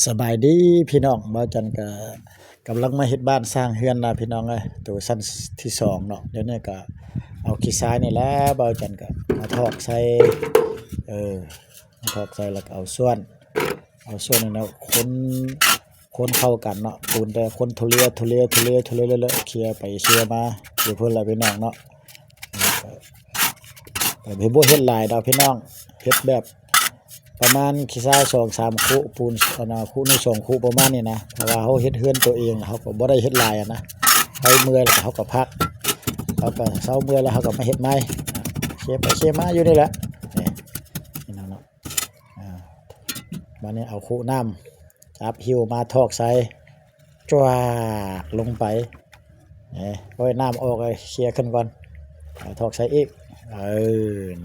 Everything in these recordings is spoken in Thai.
สบายดีพี่น้องบ่จันก็กำลังมาเฮ็ดบ้านสร้างเรือนนะพี่น้องเอ้ยตัวชั้นที่2เนาะเดี๋ยวนี้ก็เอาขี้ทรายนี่แหละบ่จันก็มาถอกใส่มาถอกใส่แล้วก็เอาส่วนนี่เนาะคนเข้ากันเนาะปูนแต่คนทุเรศเลอะเคลียร์ไปเคลียร์มาอยู่เพิ่นล่ะพี่น้องเนาะก็บ่เฮ็ดหลายดอกพี่น้องเฮ็ดแบบประมาณขี้ทราย2-3 คุปูนคุหนึ่ง2 คุประมาณนี้นะเพราะว่าเฮาเฮ็ดเรือนตัวเองเฮาก็บ่ได้เฮ็ดหลายนะไปเมื่อยแล้วเฮาก็พักเฮาก็เซาเมื่อยแล้วเฮาก็มาเฮ็ดใหม่เคลียร์ไปเคลียร์มาอยู่นี่แหละนี่เนาะบัดนี้เอาคุน้ำจับหิ้วมาถอกใส่จวากลงไปปล่อยน้ำออกเลยเคลียร์ขึ้นก่อนถอกใส่อีก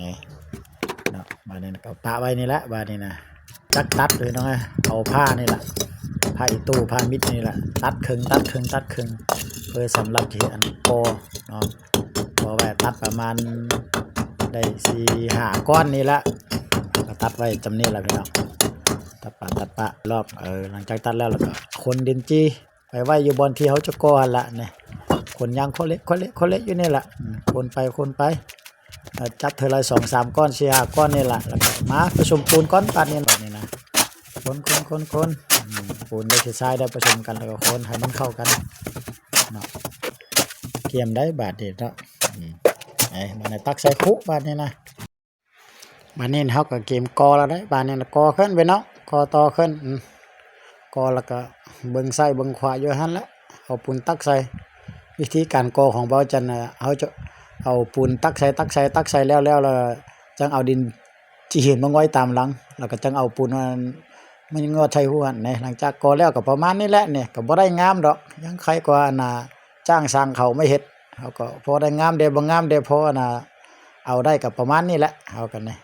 นี่เนาะบัดนี้ก็ปะไว้นี่แหละบัดนี้นะจักตัดเลยน้องเอาผ้านี่แหละผ้าอีตู้ผ้ามิดนี่แหละตัดครึ่งเพื่อสำหรับที่อันโปเนาะพอไว้ตัดประมาณได้4-5 ก้อนนี่ละก็ตัดไว้จำนี้แหละพี่น้องตัดปะรอบหลังจากตัดแล้วก็คนดินจี้ไปไว้อยู่บนที่เขาจะก่อหั่นละเนี่ยคนยางคนเล็กอยู่นี่แหละคนไปจับเธอละ2-3 ก้อน4-5 ก้อนนี่แหละแล้วก็มาผสมปูนก้อนปานนี้แบบนี้นะคนปูนได้ขี้ทรายได้ผสมกันแล้วก็คนให้มันเข้ากันเนาะเกี่ยมได้บาดเด็ดเนาะมันตักใส่คุบาดนี้นะบาดนี้เฮาก็เกมกอแล้วได้บาดนี้กอขึ้นไปเนาะกอต่อขึ้นกอแล้วก็เบิ่งซ้ายเบิ่งขวาอยู่หั่นละเอาปูนตักใส่วิธีการกอของเบาจันน่ะเฮาจะเอาปูนตักใส่แล้วจังเอาดินที่เห็นมันไว้ตามหลังแล้วก็จังเอาปูนมันงอใส่หัวนี่หลังจากกอแล้วก็ประมาณนี้แหละนี่ก็บ่ได้งามดอกยังใครกว่าน่ะจ้างสร้างเขาไม่เฮ็ดเฮาก็พอได้งามเด้บ่งามเด้พอน่ะเอาได้ก็ประมาณนี้แหละเฮากันนี่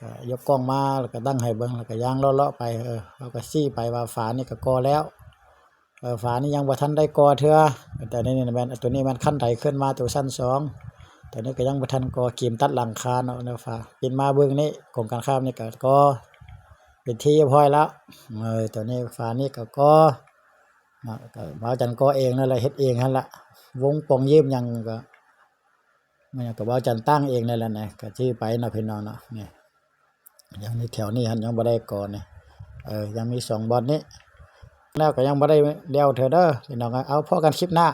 ก็ยกกล้องมาแล้วก็ตั้งให้เบิ่งแล้วก็ย่างเลาะๆไปเฮาก็ชี้ไปว่าฝานี่ก็กอแล้วฝานี่ยังบ่ทันได้กอเทื่อแต่นี่แม่นตัวนี้มันขั้นไถขึ้นมาตัวชั้น2แต่นี่ก็ยังบ่ทันกอเกมตัดหลังคาเนาะฝาเป็นมาเบิ่งนี่กรมการค้านี่ก็เป็นที่เรียบร้อยแล้วตัวนี้ฝานี่ก็มาจันก็เองนั่นแหละเฮ็ดเองหั่นล่ะวงปองยิ้มยังก็มันก็บ่จันตั้งเองนั่นแหละนะก็ชื่อไปเนาะพี่น้องเนาะนี่ยังนี่แถวนี้หั่นยังบ่ได้ก่อนนี่ยังมี2 บ่อนนี้แล้วก็ยังบ่ได้แล้วเถอะเด้อพี่น้องเอาพอกันคลิปหน้า